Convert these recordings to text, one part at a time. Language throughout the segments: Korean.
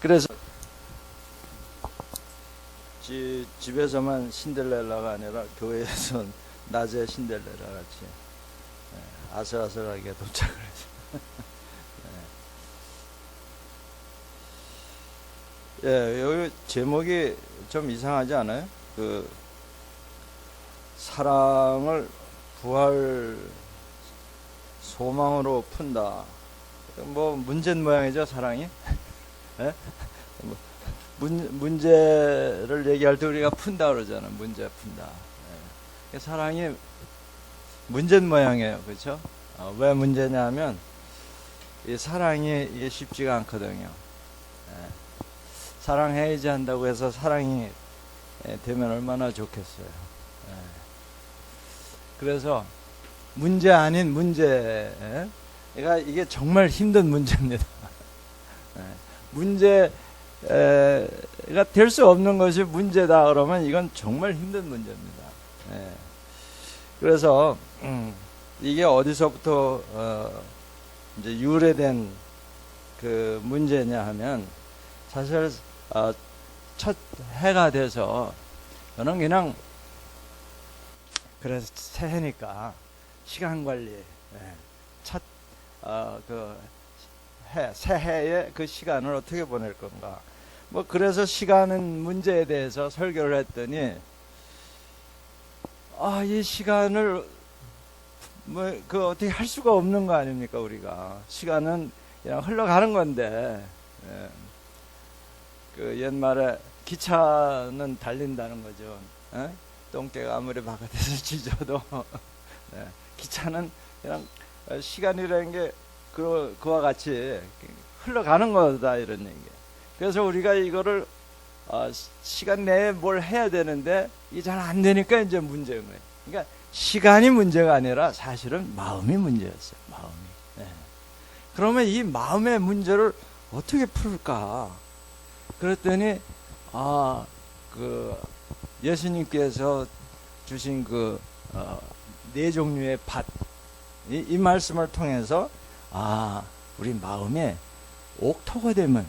그래서 집에서만 신데렐라가 아니라 교회에서 낮에 신데렐라 같이 아슬아슬하게 도착을 했죠. 예, 여기 제목이 좀 이상하지 않아요? 그 사랑을 부활 소망으로 푼다. 뭐 문제는 모양이죠, 사랑이. 예? 문제를 얘기할 때 우리가 푼다 그러잖아. 문제 푼다. 예. 사랑이 문제는 모양이에요, 그렇죠? 왜 문제냐면 이 사랑이 이게 쉽지가 않거든요. 예. 사랑해야지 한다고 해서 사랑이 되면 얼마나 좋겠어요. 예. 그래서 문제 아닌 문제, 그러니까 이게 정말 힘든 문제입니다. 예. 문제가 될 수 없는 것이 문제다 그러면 이건 정말 힘든 문제입니다. 예. 그래서 이게 어디서부터 이제 유래된 그 문제냐 하면 사실 첫 해가 돼서 저는 그냥 그래서 새해니까 시간 관리, 첫 그 새해의 그 시간을 어떻게 보낼 건가. 뭐 그래서 시간은 문제에 대해서 설교를 했더니 이 시간을 뭐 그 어떻게 할 수가 없는 거 아닙니까? 우리가 시간은 그냥 흘러가는 건데. 그 옛말에 기차는 달린다는 거죠. 똥개가 아무리 바깥에서 짖어도 기차는 그냥 시간이라는 게 그와 같이 흘러가는 거다, 이런 얘기. 그래서 우리가 이거를 시간 내에 뭘 해야 되는데 이게 잘 안 되니까 이제 문제인 거예요. 그러니까 시간이 문제가 아니라 사실은 마음이 문제였어요. 마음이. 그러면 이 마음의 문제를 어떻게 풀까? 그랬더니 그 예수님께서 주신 그 네 종류의 밭, 이 말씀을 통해서 우리 마음에 옥토가 되면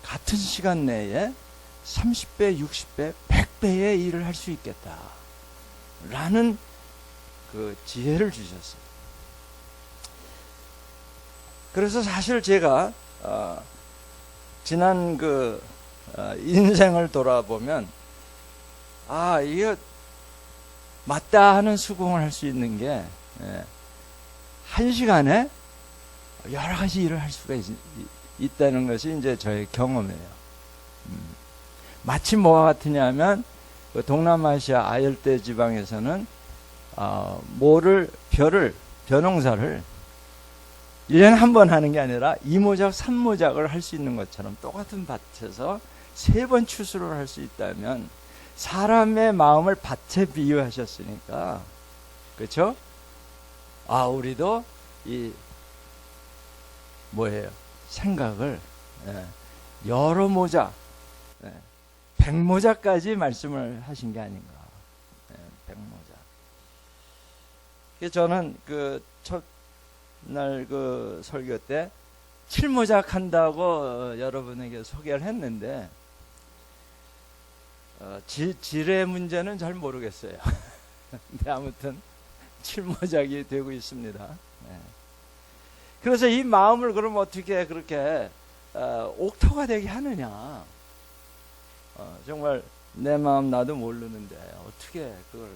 같은 시간 내에 30배, 60배, 100배의 일을 할 수 있겠다 라는 그 지혜를 주셨어요. 그래서 사실 제가 지난 그 인생을 돌아보면 이거 맞다 하는 수긍을 할 수 있는 게 한 시간에 여러 가지 일을 할 수가 있다는 것이 이제 저의 경험이에요. 마치 뭐와 같으냐면 그 동남아시아 아열대 지방에서는 벼농사를 1년에 한 번 하는 게 아니라 2모작, 3모작을 할 수 있는 것처럼 똑같은 밭에서 3번 추수를 할 수 있다면 사람의 마음을 밭에 비유하셨으니까, 그렇죠? 우리도 이 생각을 여러 모작, 100모작까지 말씀을 하신 게 아닌가. 100모작. 저는 그 첫날 그 설교 때 7모작 한다고 여러분에게 소개를 했는데 질의 문제는 잘 모르겠어요. 근데 아무튼 7모작이 되고 있습니다. 그래서 이 마음을 그럼 어떻게 그렇게 옥토가 되게 하느냐. 정말 내 마음 나도 모르는데 어떻게 그걸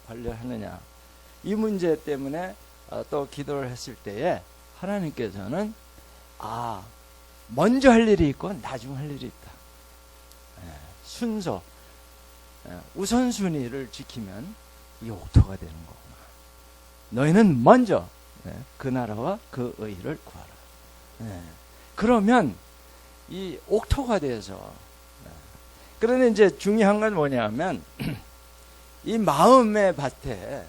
관리하느냐. 이 문제 때문에 또 기도를 했을 때에 하나님께서는 먼저 할 일이 있고 나중 할 일이 있다. 순서, 우선순위를 지키면 이 옥토가 되는 거구나. 너희는 먼저 그 나라와 그 의를 구하라. 그러면 이 옥토가 돼서, 그런데 이제 중요한 건 뭐냐면 이 마음의 밭에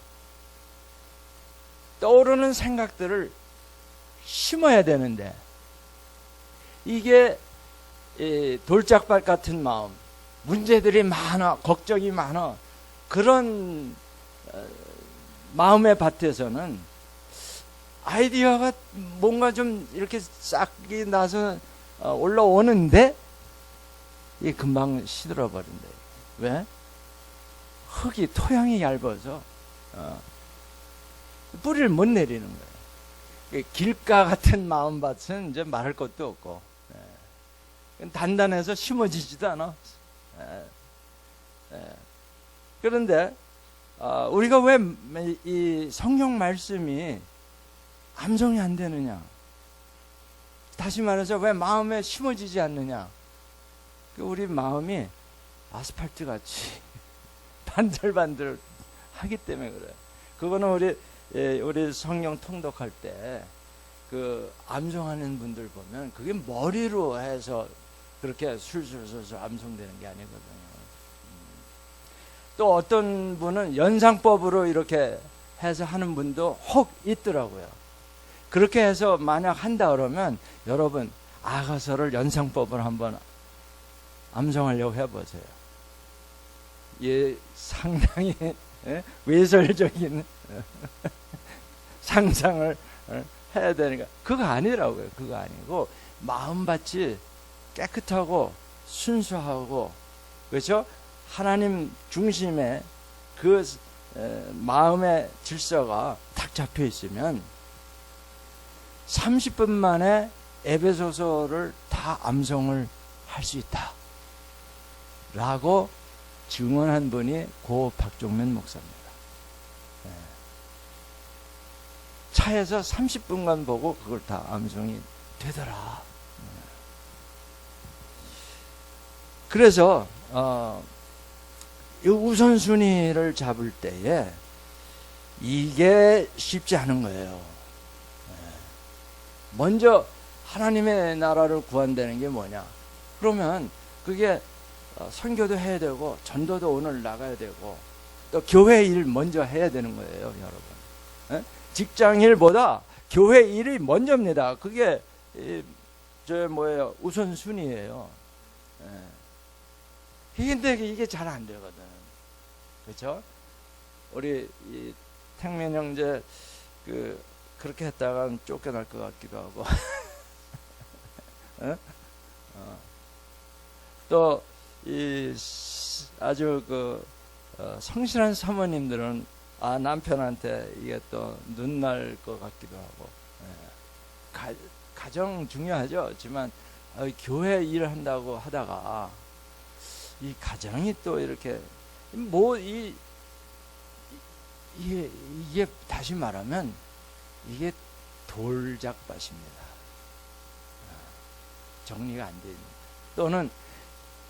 떠오르는 생각들을 심어야 되는데 이게 돌짝밭 같은 마음, 문제들이 많아, 걱정이 많아, 그런 마음의 밭에서는 아이디어가 뭔가 좀 이렇게 싹이 나서 올라오는데 이게 금방 시들어 버린다. 왜? 흙이 토양이 얇아서 뿌리를 못 내리는 거예요. 길가 같은 마음밭은 이제 말할 것도 없고 단단해서 심어지지도 않아. 그런데 우리가 왜 이 성경 말씀이 암송이 안 되느냐? 다시 말해서 왜 마음에 심어지지 않느냐? 우리 마음이 아스팔트 같이 반들반들 하기 때문에 그래요. 그거는 우리 성경 통독할 때 그 암송하는 분들 보면 그게 머리로 해서 그렇게 술술술술 암송되는 게 아니거든요. 또 어떤 분은 연상법으로 이렇게 해서 하는 분도 혹 있더라고요. 그렇게 해서 만약 한다 그러면 여러분 아가서를 연상법으로 한번 암송하려고 해보세요. 예, 상당히 외설적인 상상을 해야 되니까 그거 아니라고요. 그거 아니고 마음밭이 깨끗하고 순수하고 그렇죠? 하나님 중심의 그 마음의 질서가 딱 잡혀 있으면 30분 만에 에베소서를 다 암송을 할 수 있다 라고 증언한 분이 고 박종면 목사입니다. 차에서 30분간 보고 그걸 다 암송이 되더라. 그래서 이 우선순위를 잡을 때에 이게 쉽지 않은 거예요. 먼저 하나님의 나라를 구한다는 게 뭐냐? 그러면 그게 선교도 해야 되고 전도도 오늘 나가야 되고 또 교회 일 먼저 해야 되는 거예요, 여러분. 직장 일보다 교회 일이 먼저입니다. 그게 우선순위예요. 근데 이게 잘 안 되거든. 그렇죠? 우리 이 택면 형제 그렇게 했다가 쫓겨날 것 같기도 하고. 또 이 아주 성실한 사모님들은 남편한테 이게 또 눈 날 것 같기도 하고. 가정 중요하죠. 하지만 교회 일을 한다고 하다가 이 가정이 또 이렇게 이게 다시 말하면 이게 돌짝밭입니다. 정리가 안 됩니다. 또는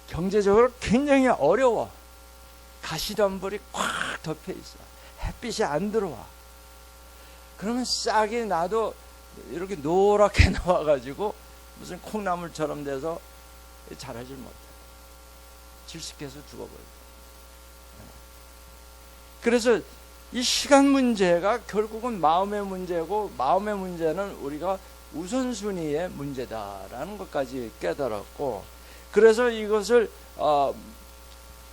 경제적으로 굉장히 어려워. 가시덤불이 꽉 덮여 있어. 햇빛이 안 들어와. 그러면 싹이 나도 이렇게 노랗게 나와가지고 무슨 콩나물처럼 돼서 자라질 못해. 질식해서 죽어버려. 그래서 이 시간 문제가 결국은 마음의 문제고, 마음의 문제는 우리가 우선순위의 문제다라는 것까지 깨달았고, 그래서 이것을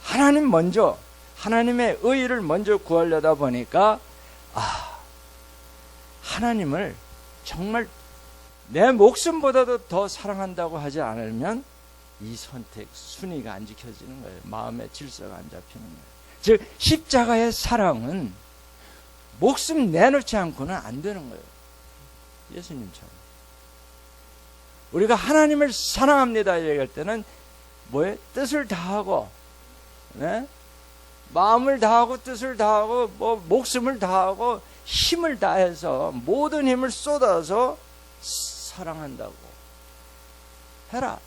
하나님 먼저, 하나님의 의의를 먼저 구하려다 보니까 하나님을 정말 내 목숨보다도 더 사랑한다고 하지 않으면 이 선택 순위가 안 지켜지는 거예요. 마음의 질서가 안 잡히는 거예요. 즉 십자가의 사랑은 목숨 내놓지 않고는 안 되는 거예요. 예수님처럼. 우리가 하나님을 사랑합니다 얘기할 때는 뭐에 뜻을 다하고, 네? 마음을 다하고 뜻을 다하고 목숨을 다하고 힘을 다해서 모든 힘을 쏟아서 사랑한다고 해라.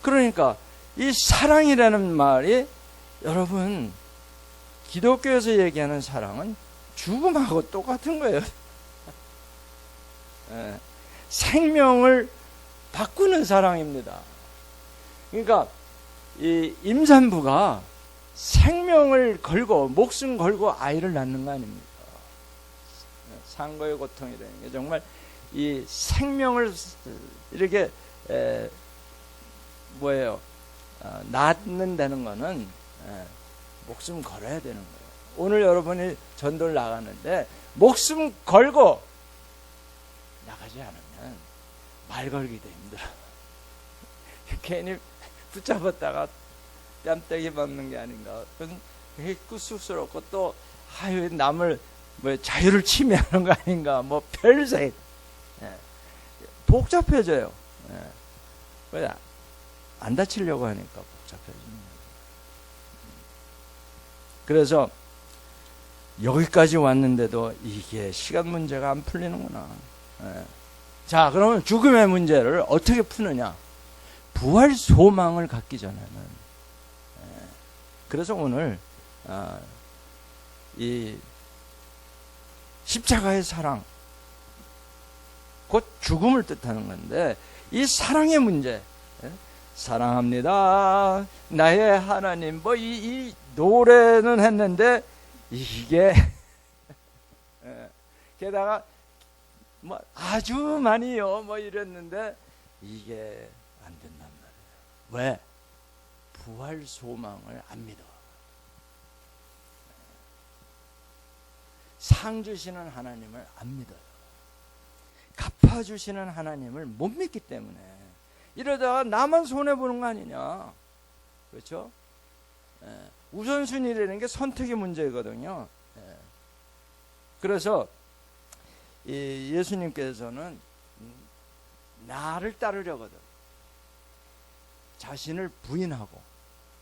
그러니까 이 사랑이라는 말이 여러분 기독교에서 얘기하는 사랑은 죽음하고 똑같은 거예요. 네. 생명을 바꾸는 사랑입니다. 그러니까 이 임산부가 생명을 걸고 목숨 걸고 아이를 낳는 거 아닙니까? 산거의 고통이라는 게 정말 이 생명을 이렇게 낳는다는 거는 목숨 걸어야 되는 거예요. 오늘 여러분이 전도를 나가는데 목숨 걸고 나가지 않으면 말 걸기도 힘들어. 괜히 붙잡았다가 뺨때기 맞는 게 아닌가. 그건 쑥스럽고 또 남을 뭐 자유를 침해하는 거 아닌가. 뭐 별색. 예. 복잡해져요. 예. 왜 안 다치려고 하니까 복잡해지는 거예요. 그래서 여기까지 왔는데도 이게 시간 문제가 안 풀리는구나. 예. 자, 그러면 죽음의 문제를 어떻게 푸느냐? 부활 소망을 갖기 전에는. 예. 그래서 오늘 이 십자가의 사랑, 곧 죽음을 뜻하는 건데, 이 사랑의 문제, 예? 사랑합니다 나의 하나님, 뭐 이 노래는 했는데 이게 게다가 뭐 아주 많이요 뭐 이랬는데 이게 안 된단 말이에요. 왜? 부활 소망을 안 믿어. 상 주시는 하나님을 안 믿어요. 갚아주시는 하나님을 못 믿기 때문에 이러다가 나만 손해보는 거 아니냐. 그렇죠? 우선순위라는 게 선택의 문제거든요. 그래서 예수님께서는 나를 따르려거든. 자신을 부인하고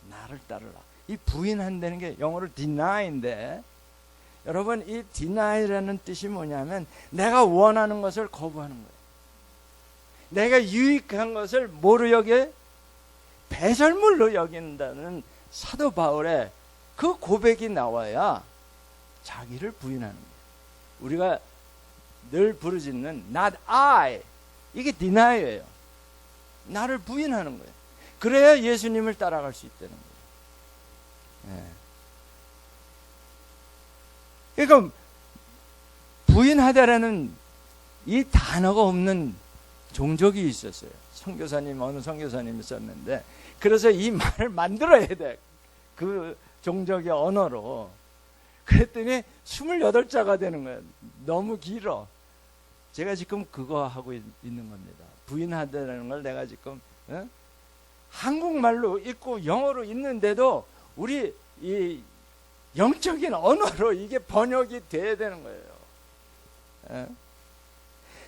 나를 따르라. 이 부인한다는 게 영어로 deny인데, 여러분 이 deny라는 뜻이 뭐냐면 내가 원하는 것을 거부하는 거예요. 내가 유익한 것을 뭐로 여겨? 배설물로 여긴다는 사도 바울의 그 고백이 나와야 자기를 부인하는 거예요. 우리가 늘 부르짖는 not I, 이게 deny예요. 나를 부인하는 거예요. 그래야 예수님을 따라갈 수 있다는 거예요. 그러니까 부인하다라는 이 단어가 없는 종족이 있었어요. 어느 선교사님이 썼는데, 그래서 이 말을 만들어야 돼. 그 종족의 언어로. 그랬더니 28자가 되는 거예요. 너무 길어. 제가 지금 그거 하고 있는 겁니다. 부인하다라는 걸 내가 지금 한국말로 읽고 영어로 읽는데도 우리 이 영적인 언어로 이게 번역이 돼야 되는 거예요.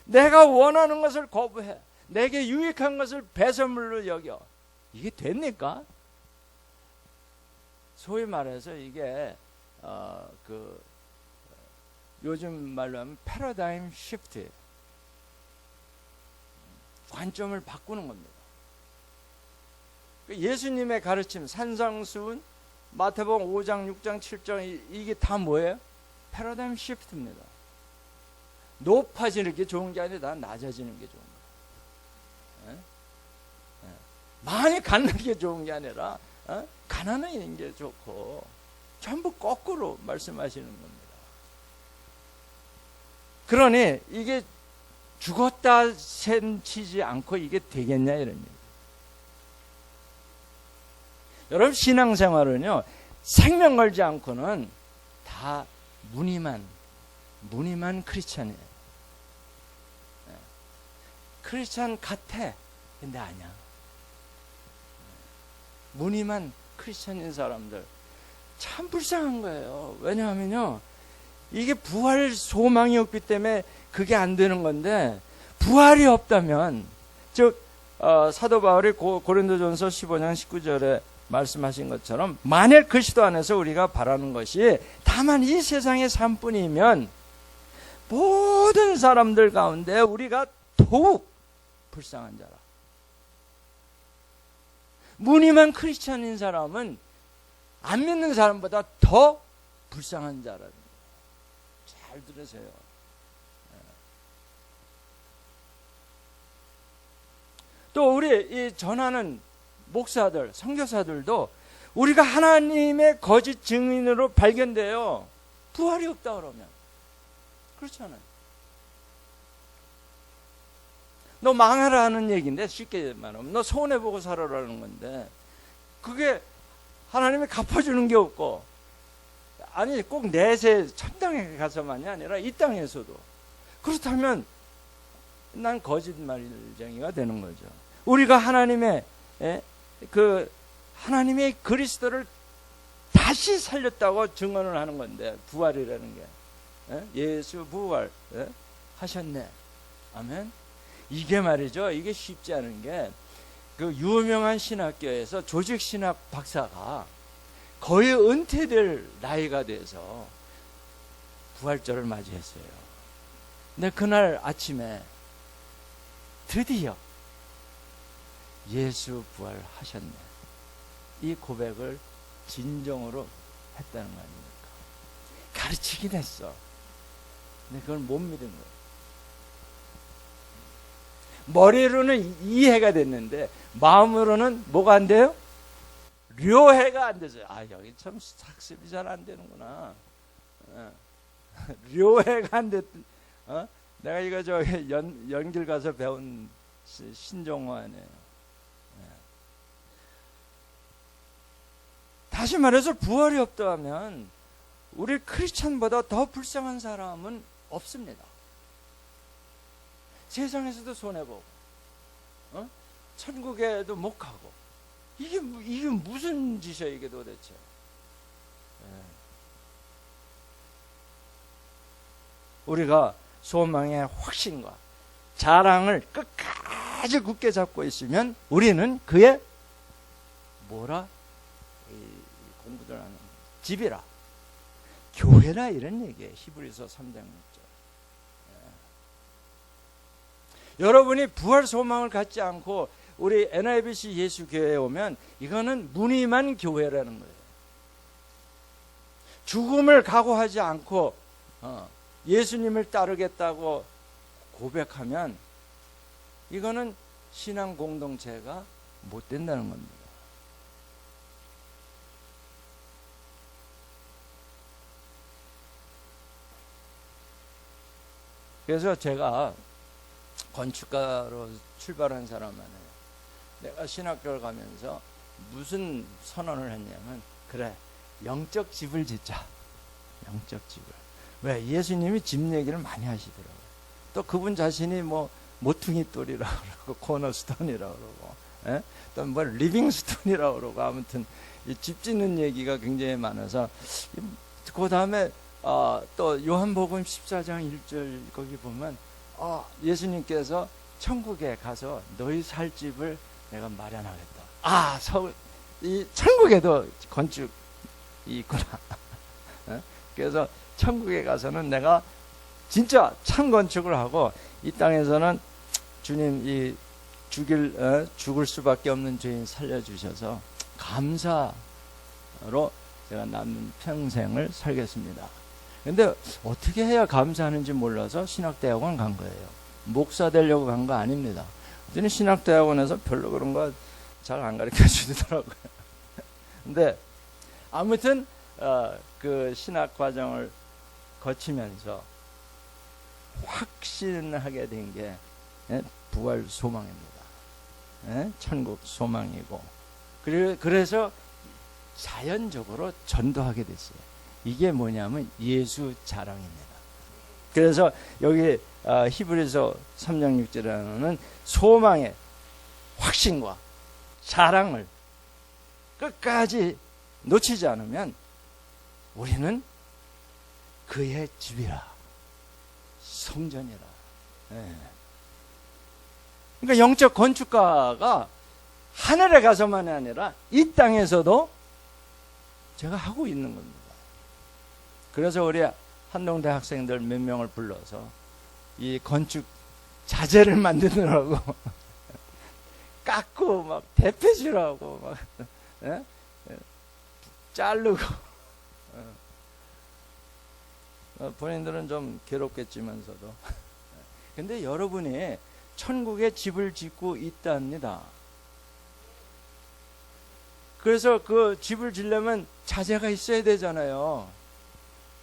내가 원하는 것을 거부해. 내게 유익한 것을 배설물로 여겨. 이게 됩니까? 소위 말해서 이게 요즘 말로 하면 패러다임 시프트, 관점을 바꾸는 겁니다. 예수님의 가르침, 산상수훈, 마태복음 5장, 6장, 7장, 이게 다 뭐예요? 패러다임 시프트입니다. 높아지는 게 좋은 게 아니라 낮아지는 게 좋은 거예요. 많이 갖는 게 좋은 게 아니라 가난한 게 좋고, 전부 거꾸로 말씀하시는 겁니다. 그러니 이게 죽었다 셈치지 않고 이게 되겠냐 이런 얘기. 여러분 신앙생활은요, 생명 걸지 않고는 다 무늬만 크리스찬이에요. 크리스찬 같아, 근데 아니야. 무늬만 크리스찬인 사람들 참 불쌍한 거예요. 왜냐하면요, 이게 부활 소망이 없기 때문에 그게 안 되는 건데, 부활이 없다면, 즉 사도 바울이 고린도전서 15장 19절에 말씀하신 것처럼, 만일 그리스도 안에서 우리가 바라는 것이 다만 이 세상의 삶뿐이면 모든 사람들 가운데 우리가 더욱 불쌍한 자라. 무늬만 크리스찬인 사람은 안 믿는 사람보다 더 불쌍한 자라는 거예요. 잘 들으세요. 또 우리 이 전하는 목사들, 선교사들도 우리가 하나님의 거짓 증인으로 발견돼요. 부활이 없다 그러면. 그렇잖아요. 너 망하라 하는 얘기인데, 쉽게 말하면 너 손해보고 살아라는 건데, 그게 하나님이 갚아주는 게 없고, 아니 꼭 내세 첫 땅에 가서만이 아니라 이 땅에서도. 그렇다면 난 거짓말쟁이가 되는 거죠. 우리가 하나님의 하나님의 그리스도를 다시 살렸다고 증언을 하는 건데, 부활이라는 게 예수 부활 하셨네. 아멘. 이게 말이죠. 이게 쉽지 않은 게, 그 유명한 신학교에서 조직 신학 박사가 거의 은퇴될 나이가 돼서 부활절을 맞이했어요. 근데 그날 아침에 드디어 예수 부활하셨네, 이 고백을 진정으로 했다는 거 아닙니까? 가르치긴 했어. 근데 그걸 못 믿은 거예요. 머리로는 이해가 됐는데 마음으로는 뭐가 안 돼요? 료해가 안 되죠. 아, 여기 참 학습이 잘 안 되는구나. 료해가 안 됐. 내가 이거 저 연길 가서 배운 신종화네요. 다시 말해서 부활이 없다면 우리 크리스천보다 더 불쌍한 사람은 없습니다. 세상에서도 손해보고 천국에도 못 가고, 이게 무슨 짓이야 이게 도대체. 우리가 소망의 확신과 자랑을 끝까지 굳게 잡고 있으면 우리는 그의 뭐라? 공부들 하는 집이라, 교회라, 이런 얘기예요. 히브리서 3장 6절. 여러분이 부활 소망을 갖지 않고 우리 NIBC 예수교회에 오면 이거는 무늬만 교회라는 거예요. 죽음을 각오하지 않고 예수님을 따르겠다고 고백하면 이거는 신앙 공동체가 못 된다는 겁니다. 그래서 제가 건축가로 출발한 사람이에요. 내가 신학교를 가면서 무슨 선언을 했냐면, 그래, 영적 집을 짓자. 영적 집을. 왜? 예수님이 집 얘기를 많이 하시더라고요. 또 그분 자신이 뭐 모퉁이 돌이라고 그러고 코너스톤이라고 그러고, 또 뭐 리빙스톤이라고 그러고, 아무튼 이 집 짓는 얘기가 굉장히 많아서, 그 다음에 또 요한복음 14장 1절 거기 보면 예수님께서 천국에 가서 너희 살 집을 내가 마련하겠다. 이 천국에도 건축이 있구나. 그래서 천국에 가서는 내가 진짜 참 건축을 하고, 이 땅에서는 주님 이 죽을 수밖에 없는 죄인 살려주셔서 감사로 제가 남은 평생을 살겠습니다. 근데 어떻게 해야 감사하는지 몰라서 신학대학원 간 거예요. 목사 되려고 간 거 아닙니다. 저는 신학대학원에서 별로 그런 거 잘 안 가르쳐 주더라고요. 근데 아무튼 그 신학 과정을 거치면서 확신하게 된 게 부활 소망입니다. 천국 소망이고, 그래서 자연적으로 전도하게 됐어요. 이게 뭐냐면 예수 자랑입니다. 그래서 여기 히브리서 3장 6절에는 소망의 확신과 자랑을 끝까지 놓치지 않으면 우리는 그의 집이라, 성전이라. 그러니까 영적 건축가가 하늘에 가서만이 아니라 이 땅에서도 제가 하고 있는 겁니다. 그래서 우리 한동대 학생들 몇 명을 불러서 이 건축 자재를 만드느라고 깎고 막 대패질하고 막 자르고, 본인들은 좀 괴롭겠지만서도. 근데 여러분이 천국에 집을 짓고 있답니다. 그래서 그 집을 지려면 자재가 있어야 되잖아요.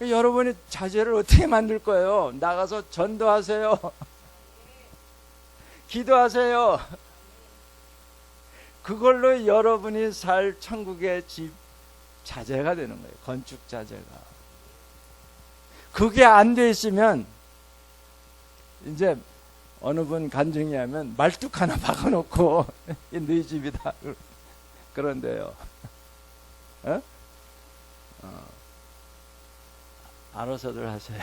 여러분이 자재를 어떻게 만들 거예요? 나가서 전도하세요. 기도하세요. 그걸로 여러분이 살 천국의 집 자재가 되는 거예요. 건축 자재가. 그게 안 돼 있으면 이제 어느 분 간증이 하면 말뚝 하나 박아놓고 너희 집이다 그런데요. 어? 알아서들 하세요.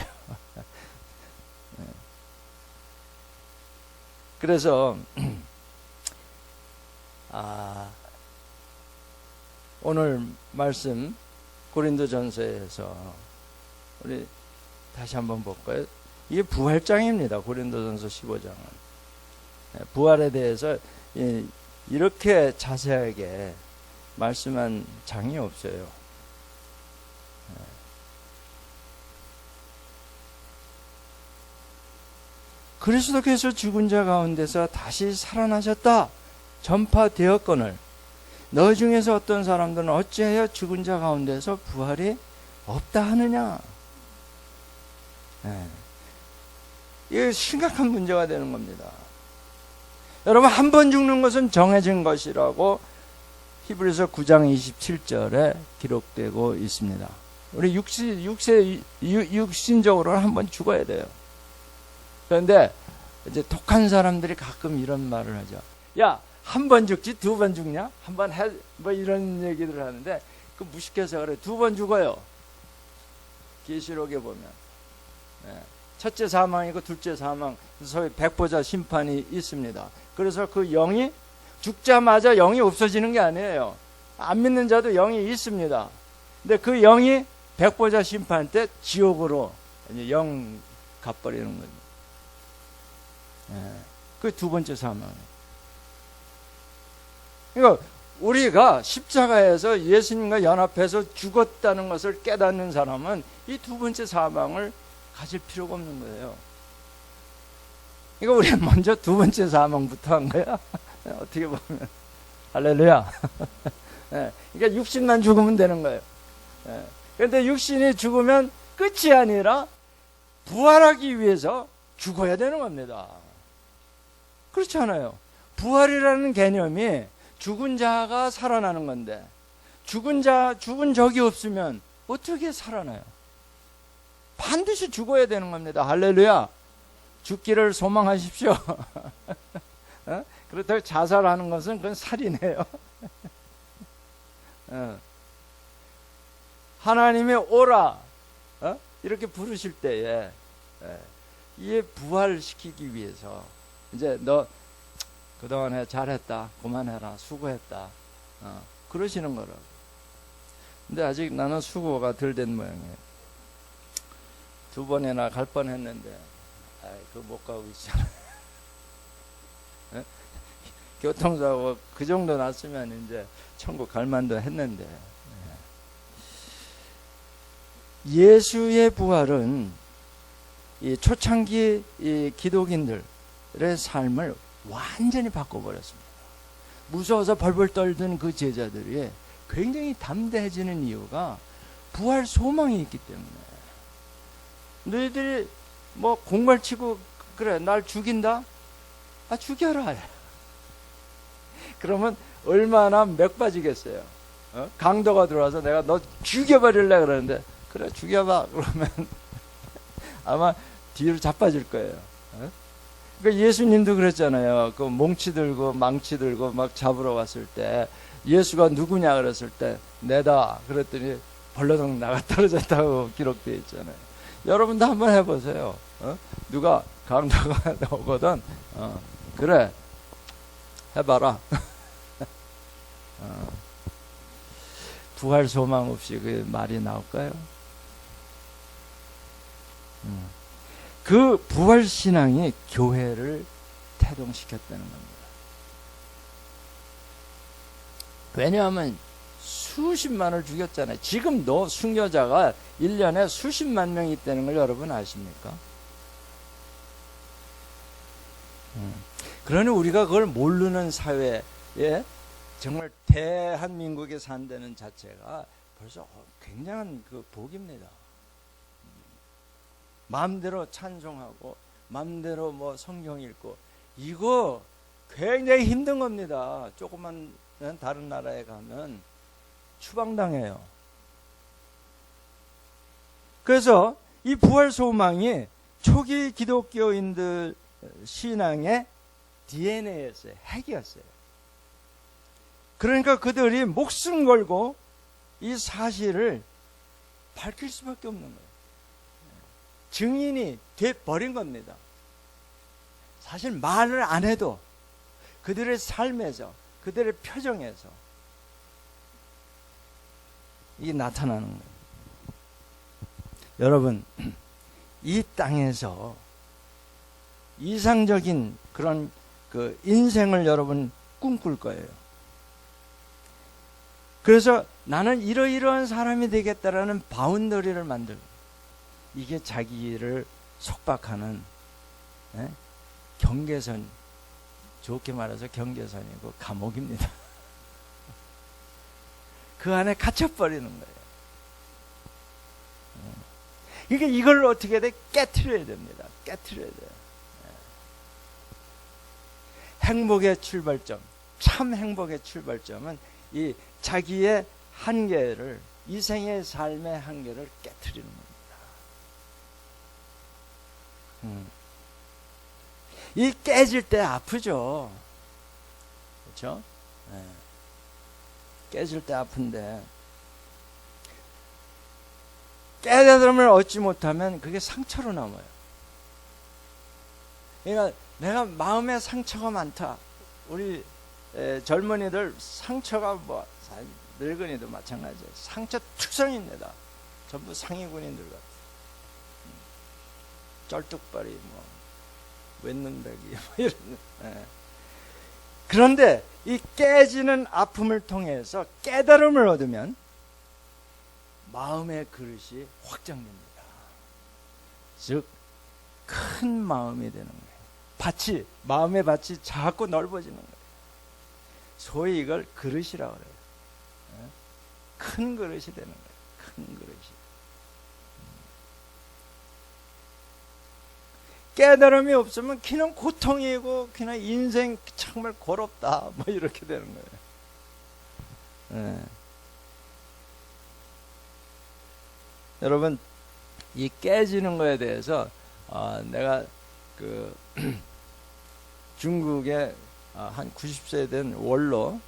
그래서 오늘 말씀 고린도전서에서 우리 다시 한번 볼까요? 이게 부활장입니다. 고린도전서 15장은 부활에 대해서 이렇게 자세하게 말씀한 장이 없어요. 그리스도께서 죽은 자 가운데서 다시 살아나셨다 전파되었거늘 너 중에서 어떤 사람들은 어찌하여 죽은 자 가운데서 부활이 없다 하느냐. 이게 심각한 문제가 되는 겁니다. 여러분, 한 번 죽는 것은 정해진 것이라고 히브리서 9장 27절에 기록되고 있습니다. 우리 육신적으로는 한 번 죽어야 돼요. 그런데 이제 독한 사람들이 가끔 이런 말을 하죠. 야, 한 번 죽지 두 번 죽냐? 한 번 해, 뭐 이런 얘기를 하는데 그 무식해서 그래. 두 번 죽어요. 계시록에 보면 첫째 사망이고 둘째 사망, 소위 백보자 심판이 있습니다. 그래서 그 영이 죽자마자 영이 없어지는 게 아니에요. 안 믿는 자도 영이 있습니다. 근데 그 영이 백보자 심판 때 지옥으로 영 갚버리는 거죠. 그 두 번째 사망. 그러니까 우리가 십자가에서 예수님과 연합해서 죽었다는 것을 깨닫는 사람은 이 두 번째 사망을 가질 필요가 없는 거예요. 그러니까 우리는 먼저 두 번째 사망부터 한 거야. 어떻게 보면 할렐루야. 그러니까 육신만 죽으면 되는 거예요. 그런데 육신이 죽으면 끝이 아니라 부활하기 위해서 죽어야 되는 겁니다. 그렇지 않아요? 부활이라는 개념이 죽은 자가 살아나는 건데 죽은 적이 없으면 어떻게 살아나요? 반드시 죽어야 되는 겁니다. 할렐루야. 죽기를 소망하십시오. 그렇다고 자살하는 것은 그건 살인이에요. 하나님이 오라 이렇게 부르실 때에 이에 부활시키기 위해서 이제 너 그동안에 잘했다, 그만해라, 수고했다 그러시는 거라고. 근데 아직 나는 수고가 덜 된 모양이에요. 두 번이나 갈 뻔했는데 그거 못 가고 있잖아. 교통사고 그 정도 났으면 이제 천국 갈 만도 했는데 예수의 부활은 이 초창기 이 기독인들의 삶을 완전히 바꿔버렸습니다. 무서워서 벌벌 떨던 그 제자들이 굉장히 담대해지는 이유가 부활 소망이 있기 때문에. 너희들이 뭐 공갈 치고 그래 날 죽인다? 죽여라. 그러면 얼마나 맥 빠지겠어요. 강도가 들어와서 내가 너 죽여버릴래 그러는데 그래 죽여봐 그러면 아마 뒤로 자빠질 거예요. 그러니까 예수님도 그랬잖아요. 그 몽치 들고 망치 들고 막 잡으러 왔을 때 예수가 누구냐 그랬을 때 내다 그랬더니 벌러덩 나가 떨어졌다고 기록되어 있잖아요. 여러분도 한번 해보세요. 누가 강도가 오거든 그래 해봐라. 부활 소망 없이 그 말이 나올까요? 그 부활 신앙이 교회를 태동시켰다는 겁니다. 왜냐하면 수십만을 죽였잖아요. 지금도 순교자가 1년에 수십만 명이 있다는 걸 여러분 아십니까? 그러니 우리가 그걸 모르는 사회에 정말 대한민국에 산다는 자체가 벌써 굉장한 그 복입니다. 마음대로 찬송하고 마음대로 뭐 성경 읽고 이거 굉장히 힘든 겁니다. 조그만 다른 나라에 가면 추방당해요. 그래서 이 부활 소망이 초기 기독교인들의 신앙의 DNA였어요. 핵이었어요. 그러니까 그들이 목숨 걸고 이 사실을 밝힐 수밖에 없는 거예요. 증인이 돼버린 겁니다. 사실 말을 안 해도 그들의 삶에서, 그들의 표정에서 이게 나타나는 거예요. 여러분, 이 땅에서 이상적인 그런 그 인생을 여러분 꿈꿀 거예요. 그래서 나는 이러이러한 사람이 되겠다라는 바운더리를 만들고, 이게 자기를 속박하는 경계선, 좋게 말해서 경계선이고 감옥입니다. 그 안에 갇혀버리는 거예요. 그러니까 이걸 어떻게 돼? 깨트려야 됩니다. 깨트려야 돼요. 행복의 출발점, 참 행복의 출발점은 이 자기의 한계를, 이생의 삶의 한계를 깨트리는 겁니다. 이 깨질 때 아프죠. 그렇죠? 네. 깨질 때 아픈데 깨달음을 얻지 못하면 그게 상처로 남아요. 그러니까 내가 마음에 상처가 많다. 우리 젊은이들 상처가 뭐 늙은이도 마찬가지예요. 상처 투성입니다. 전부 상위군인들 같아요. 쩔뚝발이 뭐 웬눈배기 뭐 이런. 그런데 이 깨지는 아픔을 통해서 깨달음을 얻으면 마음의 그릇이 확장됩니다. 즉 큰 마음이 되는 거예요. 밭이, 마음의 밭이 자꾸 넓어지는 거예요. 소위 이걸 그릇이라고 그래요. 큰 그릇이 되는 거예요. 큰 그릇이. 깨달음이 없으면 그냥 고통이고 그냥 인생 정말 고롭다 뭐 이렇게 되는 거예요. 여러분, 이 깨지는 거에 대해서 내가 그 중국의 한 90세 된 원로,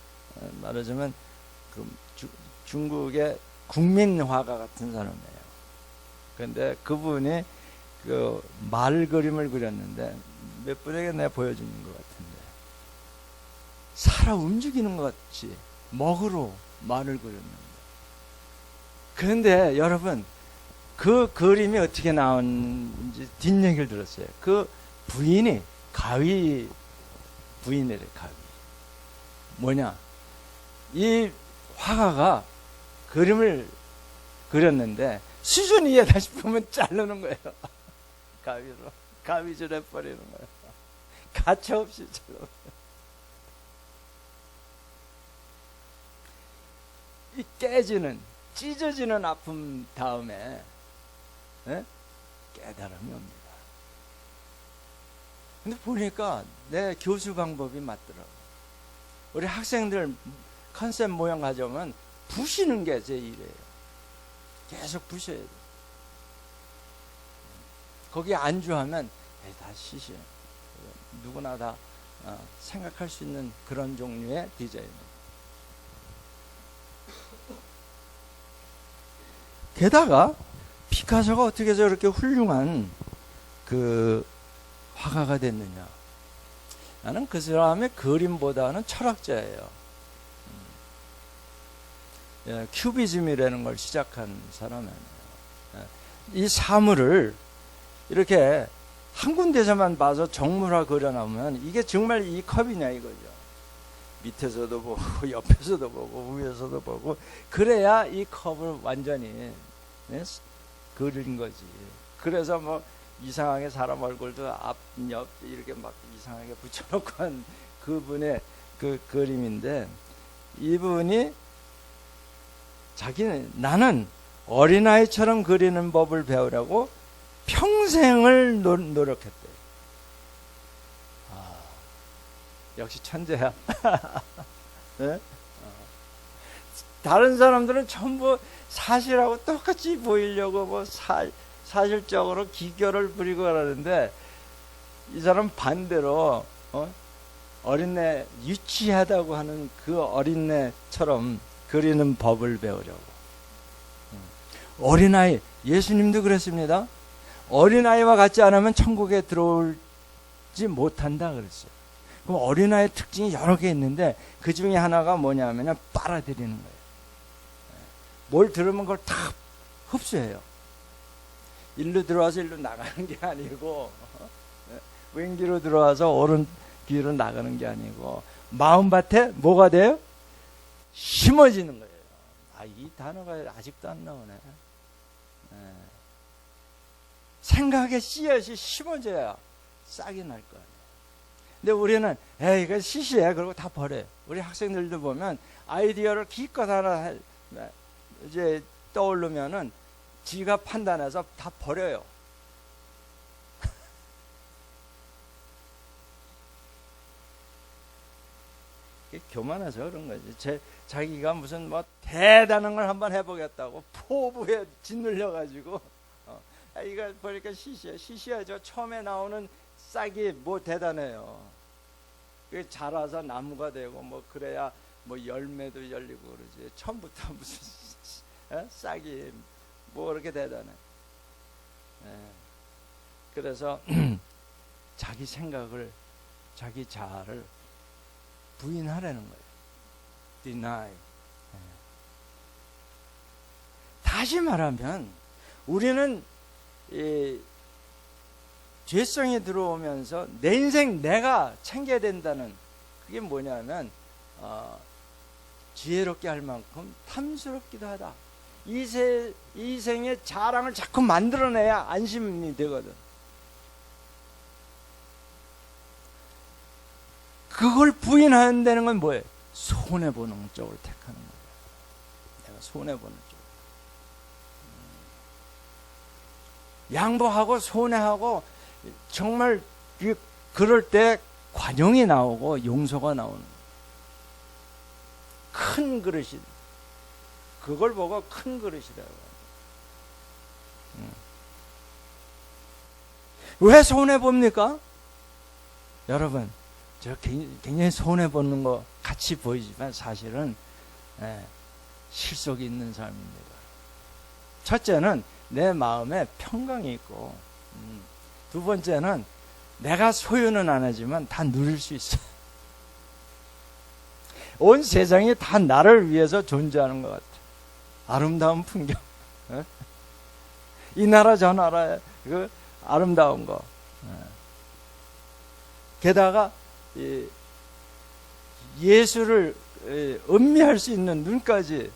말하자면 그 중국의 국민화가 같은 사람이에요. 그런데 그분이 그 말 그림을 그렸는데 몇 분에게 내가 보여주는 것 같은데, 살아 움직이는 것 같이 먹으로 말을 그렸는데, 그런데 여러분, 그 그림이 어떻게 나왔는지 뒷얘기를 들었어요. 그 부인이 가위 부인이래. 가위. 뭐냐, 이 화가가 그림을 그렸는데 수준이 이해다 싶으면 자르는 거예요. 가위로 가위질 해버리는 거예요. 가차없이 잘라. 이 깨지는, 찢어지는 아픔 다음에 깨달음이 옵니다. 근데 보니까 내 교수 방법이 맞더라고. 우리 학생들 컨셉 모양 가져오면 부시는 게 제 일이에요. 계속 부셔야 돼. 거기에 안주하면 다 시시해. 누구나 다 생각할 수 있는 그런 종류의 디자인입니다. 게다가 피카소가 어떻게 저렇게 훌륭한 그 화가가 됐느냐? 나는 그 사람의 그림보다는 철학자예요. 큐비즘이라는 걸 시작한 사람이에요. 이 사물을 이렇게 한 군데서만 봐서 정물화 그려놓으면 이게 정말 이 컵이냐 이거죠. 밑에서도 보고 옆에서도 보고 위에서도 보고, 그래야 이 컵을 완전히 그린 거지. 그래서 뭐 이상하게 사람 얼굴도 앞, 옆 이렇게 막 이상하게 붙여놓고 한 그분의 그 그림인데, 이분이 자기는, 나는 어린아이처럼 그리는 법을 배우려고 평생을 노력했대요. 역시 천재야. 네? 다른 사람들은 전부 사실하고 똑같이 보이려고 뭐 사실적으로 기교를 부리고 그러는데, 이 사람 반대로 어린애 유치하다고 하는 그 어린애처럼 그리는 법을 배우려고. 어린아이, 예수님도 그랬습니다. 어린아이와 같지 않으면 천국에 들어오지 못한다 그랬어요. 그럼 어린아이의 특징이 여러 개 있는데 그 중에 하나가 뭐냐면 빨아들이는 거예요. 뭘 들으면 그걸 다 흡수해요. 일로 들어와서 일로 나가는 게 아니고 왼귀로 들어와서 오른 귀로 나가는 게 아니고 마음밭에 뭐가 돼요? 심어지는 거예요. 이 단어가 아직도 안 나오네. 생각의 씨앗이 심어져야 싹이 날 거 아니에요. 근데 우리는 이거 시시해 그러고 다 버려요. 우리 학생들도 보면 아이디어를 기껏 하나 이제 떠오르면은 지가 판단해서 다 버려요. 교만해서 그런 거지. 자기가 무슨 뭐 대단한 걸 한번 해보겠다고 포부에 짓눌려 가지고 이거 보니까 시시하죠. 처음에 나오는 싹이 뭐 대단해요. 그게 자라서 나무가 되고 뭐 그래야 뭐 열매도 열리고 그러지. 처음부터 무슨 싹이 뭐 그렇게 대단해. 그래서 자기 생각을, 자기 자아를 부인하라는 거예요. deny. 다시 말하면 우리는 이 죄성이 들어오면서 내 인생 내가 챙겨야 된다는 그게 뭐냐면 지혜롭게 할 만큼 탐스럽기도 하다. 이 생의 자랑을 자꾸 만들어내야 안심이 되거든. 그걸 부인한다는 건 뭐예요? 손해보는 쪽을 택하는 거예요. 내가 손해보는 쪽. 양보하고 손해하고 정말 그럴 때 관용이 나오고 용서가 나오는 큰 그릇이, 그걸 보고 큰 그릇이라고. 왜 손해봅니까? 여러분, 저 굉장히 손해보는 거 같이 보이지만 사실은 실속이 있는 삶입니다. 첫째는 내 마음에 평강이 있고, 두 번째는 내가 소유는 안 하지만 다 누릴 수 있어요. 온 세상이 다 나를 위해서 존재하는 것 같아요. 아름다운 풍경, 이 나라 저 나라의 그 아름다운 거. 게다가 예수를 음미할 수 있는 눈까지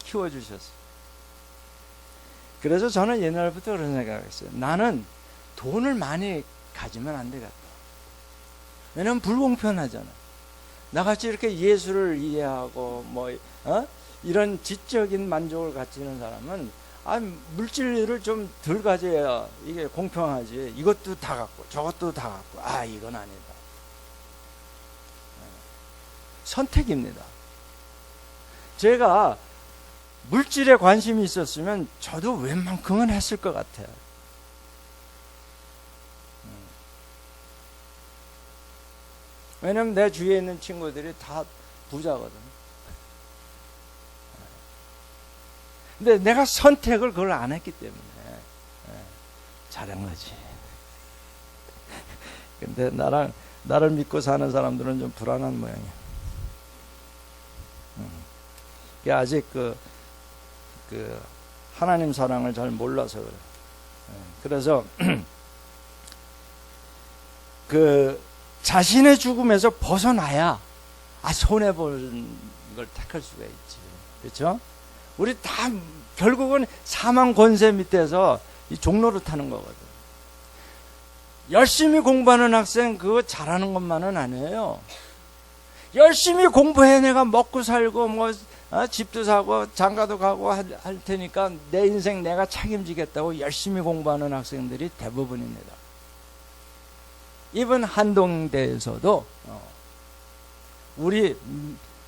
키워주셨어요. 그래서 저는 옛날부터 그런 생각했어요. 나는 돈을 많이 가지면 안 되겠다. 왜냐면 불공평하잖아. 나같이 이렇게 예수를 이해하고 이런 지적인 만족을 가지는 사람은 물질을 좀 덜 가져야 이게 공평하지. 이것도 다 갖고 저것도 다 갖고 이건 아니다. 선택입니다. 제가 물질에 관심이 있었으면 저도 웬만큼은 했을 것 같아요. 왜냐면 내 주위에 있는 친구들이 다 부자거든. 근데 내가 선택을 그걸 안 했기 때문에 잘한 거지. 근데 나를 믿고 사는 사람들은 좀 불안한 모양이야. 아직 그 하나님 사랑을 잘 몰라서 그래. 그래서 그 자신의 죽음에서 벗어나야 손해보는 걸 택할 수가 있지. 그렇죠? 우리 다 결국은 사망 권세 밑에서 이 종로를 타는 거거든. 열심히 공부하는 학생 그거 잘하는 것만은 아니에요. 열심히 공부해 내가 먹고 살고 집도 사고 장가도 가고 할 테니까 내 인생 내가 책임지겠다고 열심히 공부하는 학생들이 대부분입니다. 이번 한동대에서도 우리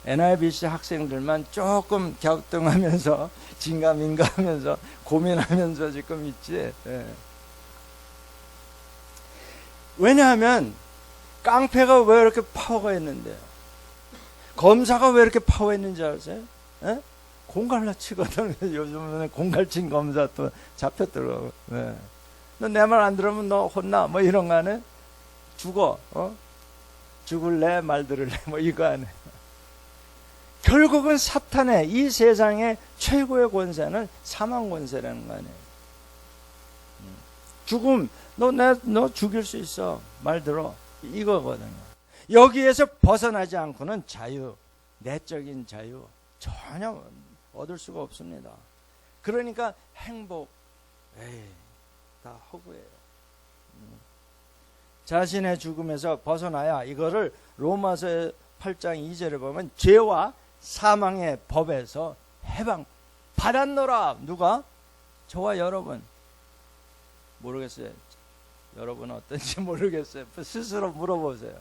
NIBC 학생들만 조금 갸우뚱하면서 진가민가하면서 고민하면서 지금 있지. 왜냐하면 깡패가 왜 이렇게 파워가 있는데요? 검사가 왜 이렇게 파워 있는지 아세요? 에? 공갈라 치거든. 요즘은 공갈친 검사 또 잡혔더라고. 네. 너 내 말 안 들으면 너 혼나. 뭐 이런 거 하네. 죽어. 죽을래 말 들을래 뭐 이거 하네. 결국은 사탄의 이 세상의 최고의 권세는 사망 권세라는 거 아니에요. 죽음, 너 죽일 수 있어. 말 들어. 이거거든요. 여기에서 벗어나지 않고는 자유, 내적인 자유 전혀 얻을 수가 없습니다. 그러니까 행복, 다 허구예요. 자신의 죽음에서 벗어나야 이거를 로마서 8장 2절에 보면 죄와 사망의 법에서 해방 받았노라. 누가? 저와 여러분. 모르겠어요. 여러분은 어떤지 모르겠어요. 스스로 물어보세요.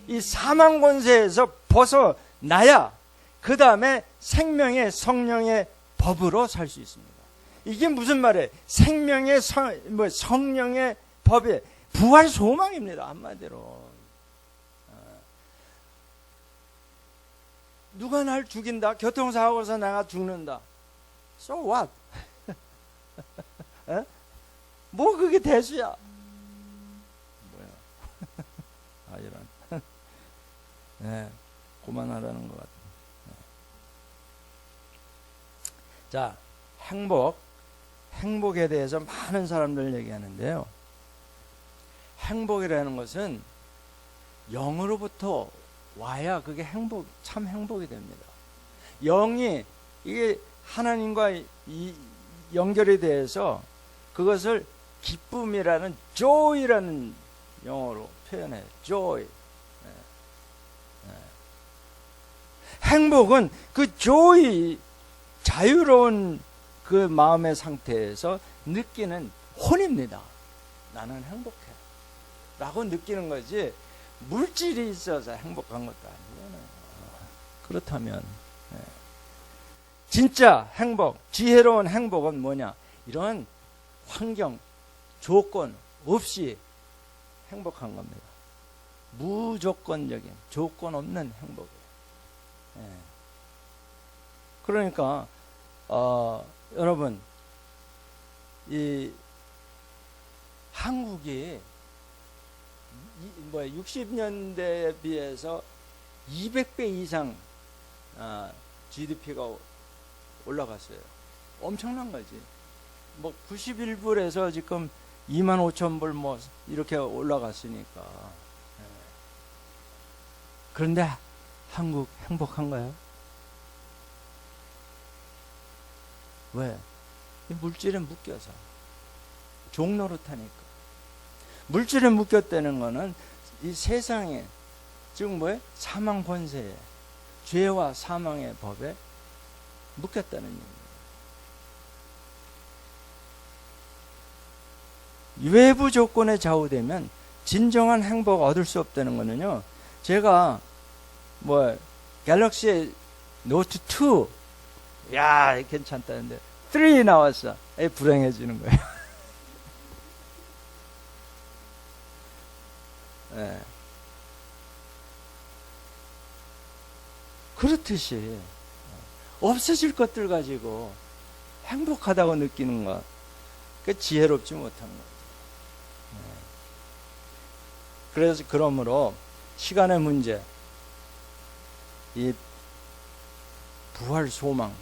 이 사망 권세에서 벗어나야 그 다음에 생명의 성령의 법으로 살 수 있습니다. 이게 무슨 말이에요? 생명의 성령의 법이 부활 소망입니다. 한마디로. 누가 날 죽인다? 교통사고에서 내가 죽는다. So what? 뭐 그게 대수야? 뭐야? 아 이런. 네, 그만하라는 것 같아요. 네. 자, 행복에 대해서 많은 사람들 얘기하는데요. 행복이라는 것은 영으로부터 와야 그게 참 행복이 됩니다. 영이 이게 하나님과 연결이 돼서 그것을 기쁨이라는 joy라는 영어로 표현해요. joy. 행복은 그 joy, 자유로운 그 마음의 상태에서 느끼는 혼입니다. 나는 행복해 라고 느끼는 거지 물질이 있어서 행복한 것도 아니잖아요. 그렇다면 진짜 행복, 지혜로운 행복은 뭐냐? 이런 환경, 조건 없이 행복한 겁니다. 무조건적인, 조건 없는 행복이에요. 그러니까 여러분, 이 한국이 60년대에 비해서 200배 이상 GDP가 올라갔어요. 엄청난 거지. 91불에서 지금 25,000불 이렇게 올라갔으니까. 그런데 한국 행복한가요? 왜? 이 물질에 묶여서. 종노릇하니까. 물질에 묶였다는 거는 이 세상에, 즉 사망 권세에, 죄와 사망의 법에 묶였다는 얘기입니다. 외부 조건에 좌우되면 진정한 행복 얻을 수 없다는 거는요. 제가 갤럭시 노트 2, 야 괜찮다는데 3 나왔어. 불행해지는 거예요. 네. 그렇듯이 없어질 것들 가지고 행복하다고 느끼는 것, 그 지혜롭지 못한 것. 그래서 그러므로 시간의 문제, 이 부활 소망에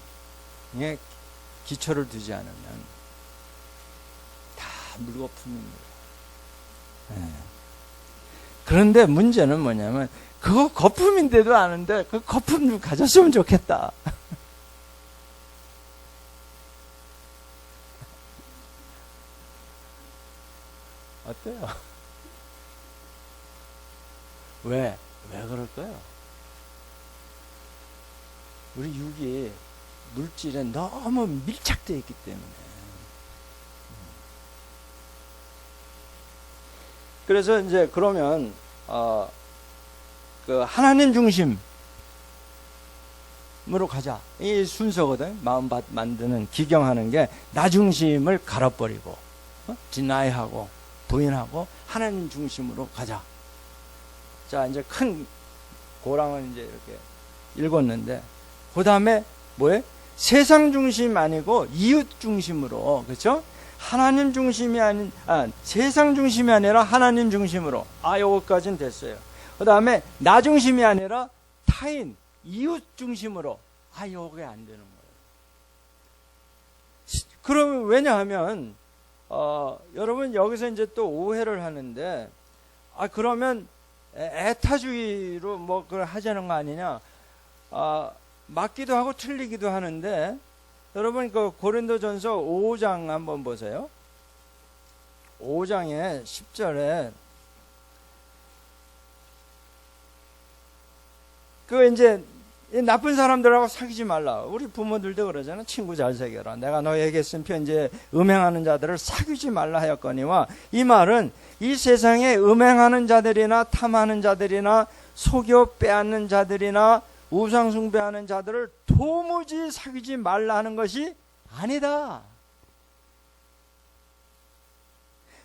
기초를 두지 않으면 다 물거품입니다. 그런데 문제는 뭐냐면 그거 거품인데도 아는데 그 거품 좀 가졌으면 좋겠다. 어때요? 왜 그럴까요? 우리 육이 물질에 너무 밀착되어 있기 때문에. 그래서 이제 그러면 그 하나님 중심으로 가자. 이 순서거든. 마음 만드는, 기경하는 게 나 중심을 갈아버리고 디나이하고 부인하고 하나님 중심으로 가자. 자, 이제 큰 고랑을 이제 이렇게 읽었는데, 그 다음에 뭐예요? 세상 중심 아니고 이웃 중심으로, 그렇죠? 하나님 중심이 아닌, 세상 중심이 아니라 하나님 중심으로. 요거까지는 됐어요. 그 다음에 나 중심이 아니라 타인, 이웃 중심으로. 요게 안 되는 거예요. 그러면 왜냐하면 여러분 여기서 이제 또 오해를 하는데, 그러면 애타주의로 뭐 그걸 하자는 거 아니냐? 맞기도 하고 틀리기도 하는데, 여러분 그 고린도전서 5장 한번 보세요. 5장에 10절에 그 이제 나쁜 사람들하고 사귀지 말라. 우리 부모들도 그러잖아. 친구 잘 사귀어라. 내가 너에게 쓴 편지에 음행하는 자들을 사귀지 말라 하였거니와, 이 말은 이 세상에 음행하는 자들이나 탐하는 자들이나 속여 빼앗는 자들이나 우상 숭배하는 자들을 도무지 사귀지 말라 하는 것이 아니다.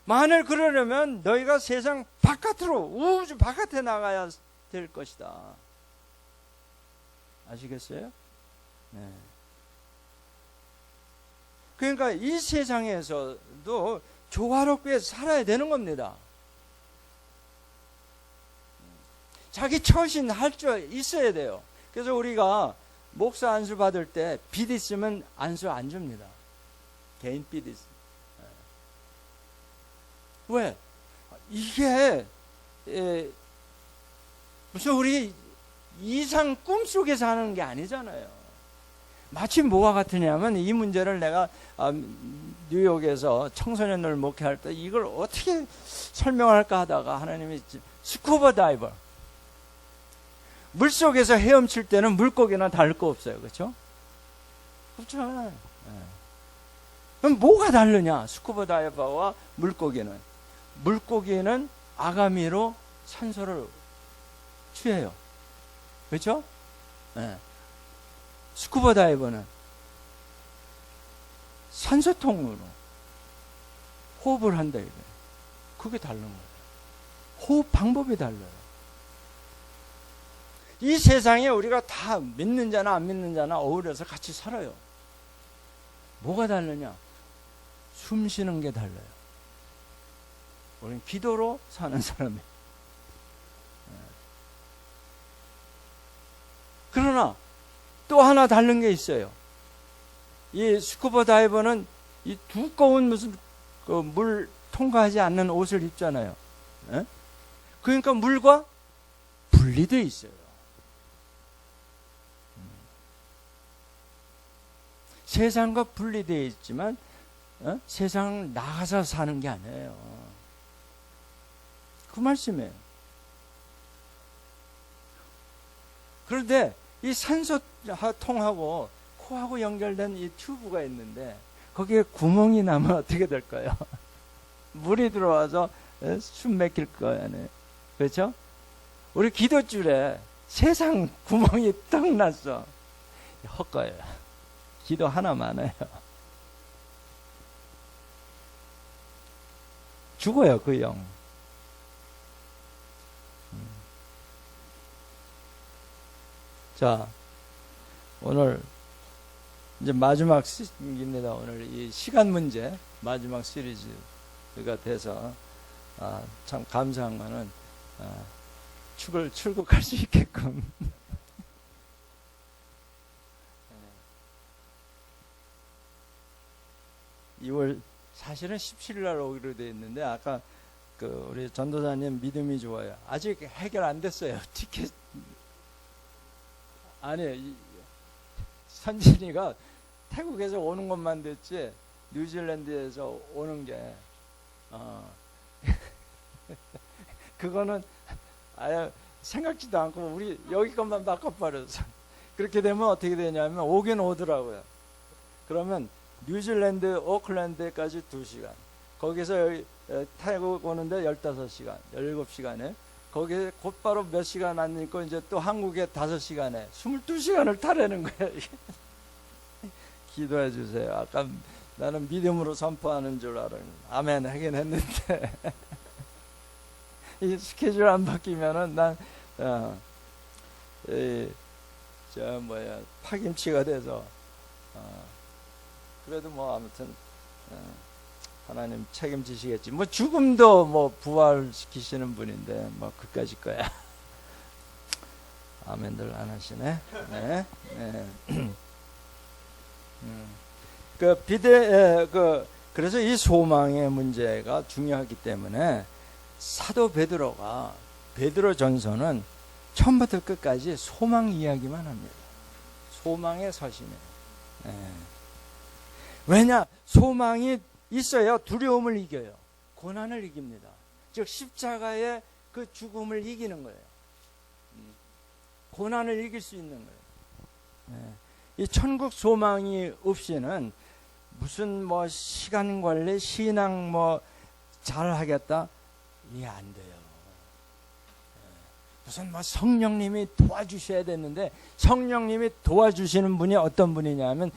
만일 그러려면 너희가 세상 바깥으로, 우주 바깥에 나가야 될 것이다. 아시겠어요? 네. 그러니까 이 세상에서도 조화롭게 살아야 되는 겁니다. 자기 처신 할 줄 있어야 돼요. 그래서 우리가 목사 안수 받을 때 빚 있으면 안수 안 줍니다. 개인 빚 있으면. 왜? 이게 무슨 우리 이상 꿈속에 사는 게 아니잖아요. 마치 뭐가 같으냐면, 이 문제를 내가 뉴욕에서 청소년들 목회할 때 이걸 어떻게 설명할까 하다가 하나님이 스쿠버 다이버, 물속에서 헤엄칠 때는 물고기나 다를 거 없어요. 그렇죠? 그렇죠. 그럼 뭐가 다르냐? 스쿠버 다이버와 물고기는 아가미로 산소를 취해요. 그렇죠? 네. 스쿠버 다이버는 산소통으로 호흡을 한다 이거예요. 그게 다른 거예요. 호흡 방법이 달라요. 이 세상에 우리가 다 믿는 자나 안 믿는 자나 어울려서 같이 살아요. 뭐가 다르냐? 숨 쉬는 게 달라요. 우리는 기도로 사는 사람이에요. 그러나 또 하나 다른 게 있어요. 이 스쿠버 다이버는 이 두꺼운 무슨 그 물 통과하지 않는 옷을 입잖아요. 그러니까 물과 분리되어 있어요. 세상과 분리되어 있지만 세상을 나가서 사는 게 아니에요. 그 말씀이에요. 그런데 이 산소통하고 코하고 연결된 이 튜브가 있는데, 거기에 구멍이 나면 어떻게 될까요? 물이 들어와서 숨 막힐 거 아니에요. 그렇죠? 우리 기도줄에 세상 구멍이 딱 났어. 헛거예요. 기도 하나 많아요. 죽어요, 그 영. 자, 오늘 이제 마지막 시입니다. 오늘 이 시간 문제 마지막 시리즈가 돼서 참 감사한 거는 출국할 수 있게끔. 2월 사실은 17일 날 오기로 되어 있는데, 아까 그 우리 전도사님 믿음이 좋아요. 아직 해결 안 됐어요. 티켓. 아니, 선진이가 태국에서 오는 것만 됐지 뉴질랜드에서 오는 게 그거는 아예 생각지도 않고 우리 여기 것만 바꿔버려서, 그렇게 되면 어떻게 되냐면 오긴 오더라고요. 그러면 뉴질랜드 오클랜드까지 2시간, 거기서 태국 오는데 15시간, 17시간에 거기에 곧바로 몇 시간 안 있고 이제 또 한국에 5시간에 22시간을 타려는 거예요. 기도해 주세요. 아까 나는 믿음으로 선포하는 줄 알았는데 아멘 하긴 했는데 이 스케줄 안 바뀌면은 난 파김치가 돼서 그래도 뭐 아무튼 하나님 책임지시겠지. 뭐 죽음도 뭐 부활시키시는 분인데 뭐 그까짓 거야. 아멘들 안 하시네. 네. 네. 그래서 이 소망의 문제가 중요하기 때문에 사도 베드로가 베드로전서는 처음부터 끝까지 소망 이야기만 합니다. 소망의 서신이에요. 네. 왜냐? 소망이 있어야 두려움을 이겨요. 고난을 이깁니다. 즉 십자가의 그 죽음을 이기는 거예요. 고난을 이길 수 있는 거예요. 네. 이 천국 소망이 없이는 무슨 뭐 시간 관리, 신앙 뭐 잘하겠다 이게 안 돼요. 무슨 뭐 성령님이 도와주셔야 되는데 성령님이 도와주시는 분이 어떤 분이냐면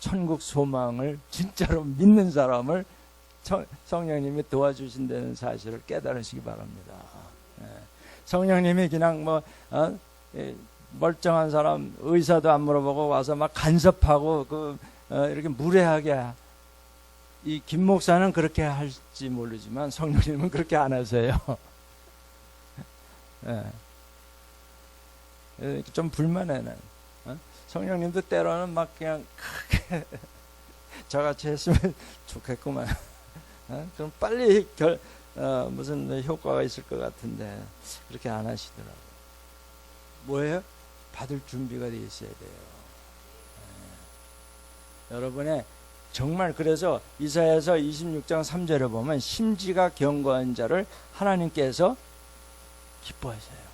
천국 소망을 진짜로 믿는 사람을 성령님이 도와주신다는 사실을 깨달으시기 바랍니다. 성령님이 그냥 뭐 멀쩡한 사람 의사도 안 물어보고 와서 막 간섭하고 이렇게 무례하게 이 김 목사는 그렇게 할지 모르지만 성령님은 그렇게 안 하세요. 좀 불만해. 성령님도 때로는 막 그냥 크게 저같이 했으면 좋겠구만. 그럼 빨리 무슨 효과가 있을 것 같은데 그렇게 안 하시더라고요. 뭐예요? 받을 준비가 돼 있어야 돼요. 여러분의 정말 그래서 이사야서 26장 3절에 보면 심지가 견고한 자를 하나님께서 기뻐하세요.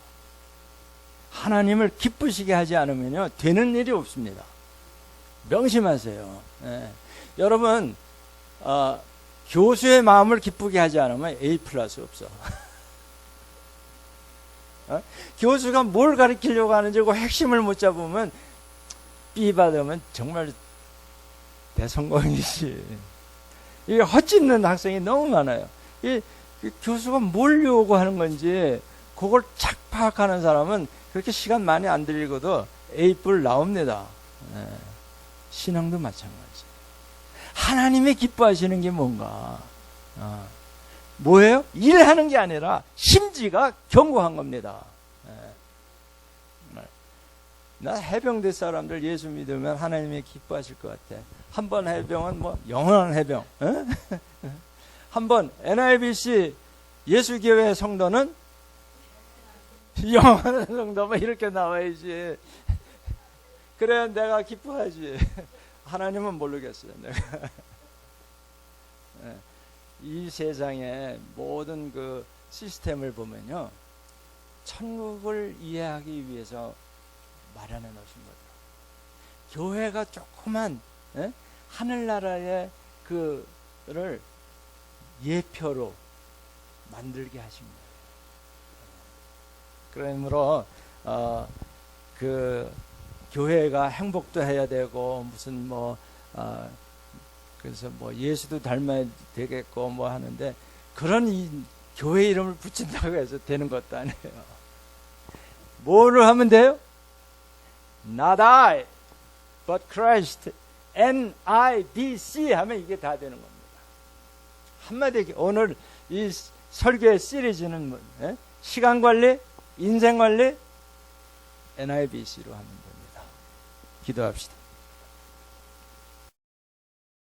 하나님을 기쁘시게 하지 않으면요 되는 일이 없습니다. 명심하세요. 여러분 교수의 마음을 기쁘게 하지 않으면 A+ 없어. 교수가 뭘 가르치려고 하는지 그 핵심을 못 잡으면 B 받으면 정말 대성공이지. 이 헛짓는 학생이 너무 많아요. 이 교수가 뭘 요구하는 건지 그걸 착 파악하는 사람은 그렇게 시간 많이 안 들이고도 A+ 나옵니다. 신앙도 마찬가지. 하나님이 기뻐하시는 게 뭔가? 뭐예요? 일하는 게 아니라 심지가 견고한 겁니다. 나 해병대 사람들 예수 믿으면 하나님이 기뻐하실 것 같아. 한번 해병은 뭐 영원한 해병. 한번 NIBC 예수교회 성도는 영원한 성도만 이렇게 나와야지. 그래야 내가 기뻐하지. 하나님은 모르겠어요. 내가. 이 세상의 모든 그 시스템을 보면요, 천국을 이해하기 위해서 마련해 놓으신 거죠. 교회가 조그만 하늘나라의 그를 예표로 만들게 하신 거예요. 그러므로 그 교회가 행복도 해야 되고 무슨 뭐 그래서 뭐 예수도 닮아야 되겠고 뭐 하는데 그런 이 교회 이름을 붙인다고 해서 되는 것도 아니에요. 뭐를 하면 돼요? Not I, but Christ. NIBC 하면 이게 다 되는 겁니다. 한마디 오늘 이 설교의 시리즈는 시간관리, 인생관리, NIBC로 하면 됩니다. 기도합시다.